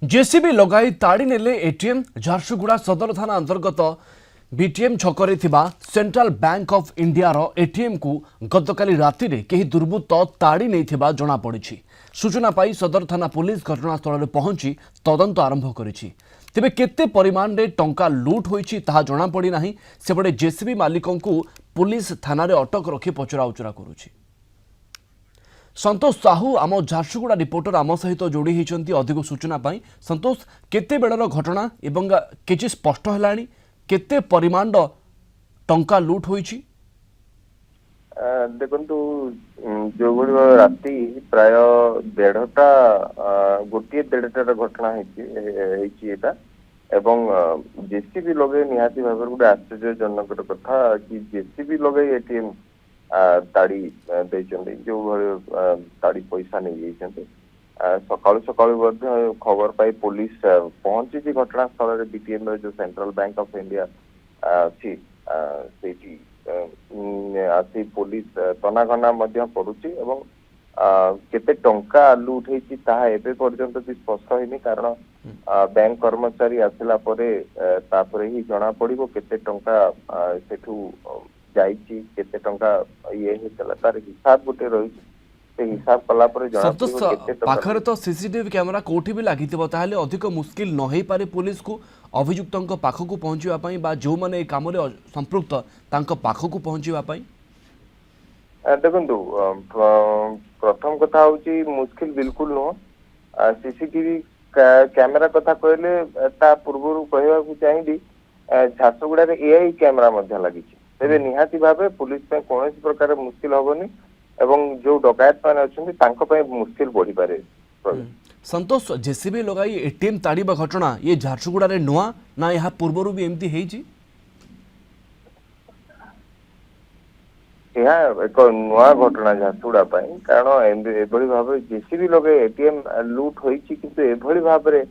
JCB लगाई ताड़ी नेले एटीएम झारसुगुड़ा सदर थाना अंतर्गत बीटीएम छकरे थिबा सेंट्रल बैंक ऑफ इंडिया रो एटीएम को गतकाली राति रे केही दुर्बृत्त ताड़ी नैथिबा जणा पड़िछि। सूचना पाई सदर थाना पुलिस घटनास्थल रे पहुंची तदंत आरंभ करिछि। तेबे केते परिमाण रे टंका लूट होईछि ताहा जणा पड़ी नाही। सेबडे जेसीबी मालिकन को पुलिस थाना रे अटक रखी पचरा उचरा करूछि। संतोष साहू आम झारसुगुड़ा रिपोर्टर आम सहित जोड़ी होती अधिक सूचना पाई। संतोष केते बेड़र घटना एवं किछि स्पष्ट हेलानी केते परिमाण टंका लूट होईछि? देखंतु जो भली राति प्राय 1:30 गोटे 1:30 घटना हेछि एटा एवं जेसीबी लगे निहाती भाबरे गोटे आश्चर्यजनक कथा कि जेसीबी लगे एटीएम ताड़ी देइछन्ते जो ताड़ी पैसा नहीं जाइछन्ते सकाळु सकाळु खबर पाई पुलिस पहुंची घटनास्थल रे बीटीएम जो सेंट्रल बैंक ऑफ इंडिया अछि सेठी आसी पुलिस तनाघना मध्य करूची एवं केते टंका लूट हेछि ताहा एबे पर्यंत भी स्पष्ट होइनी कारण बैंक कर्मचारी आसिला परे तापरे ही जणा पड़िबो केते टंका सेठू जाइछि केते टंका ये हेतला तार हिसाब गोटे रहिछि से हिसाब कला परे जणा पड़िबो केते टंका पाखरे तो सीसीटीवी कैमरा कोठी भी लागिथिबो ताहाले अधिक मुश्किल न होई पारे पुलिस को अभियुक्तଙ୍କ पाखकु पहुंचीवा पई बा जो माने ए काम रे संपृक्त तांको पाखकु पहुंचीवा पई। देखंतु प्रथम कथा होची मुश्किल बिल्कुल नो सीसीटीवी कैमरा कथा कहले ता पूर्वरु कहबाकू चाहिबी झारसुगुड़ा रे एआई कैमरा मध्य लागिछि तेबे निहाती भाबे पुलिस पे कोनोसी प्रकार मुश्किल होबनी एवं जो डकायत माने अछंती तांको पे मुश्किल बढ़ी पारे। संतोष जेसीबी लगाई एटीएम ताड़ीबा घटना ये झारसुगुड़ा रे नुआ ना यहा पूर्वरु भी एमती हेछि? यह एक नुआ घटना झारसुगुड़ा पाई कारण एभली भाबे जेसीबी लगे एटीएम लूट होईछि किंतु एभली भाबे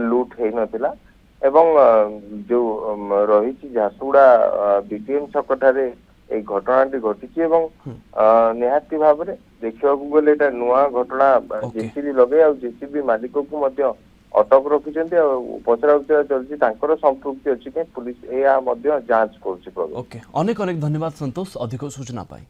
लूट हेइ नथिला एवं जो रही झारसुगुड़ा बीटीएम छकठारे ए घटनाटी घटी एवं निहाती भाव में देखा गले नुआ घटना जेसीबी लगे आ जेसीबी मालिक को मध्य अटक रखिंट पचरा उचरा चलती संपृक्ति अच्छी पुलिस जांच कर। अनेक अनेक धन्यवाद संतोष अधिक सूचना पाई।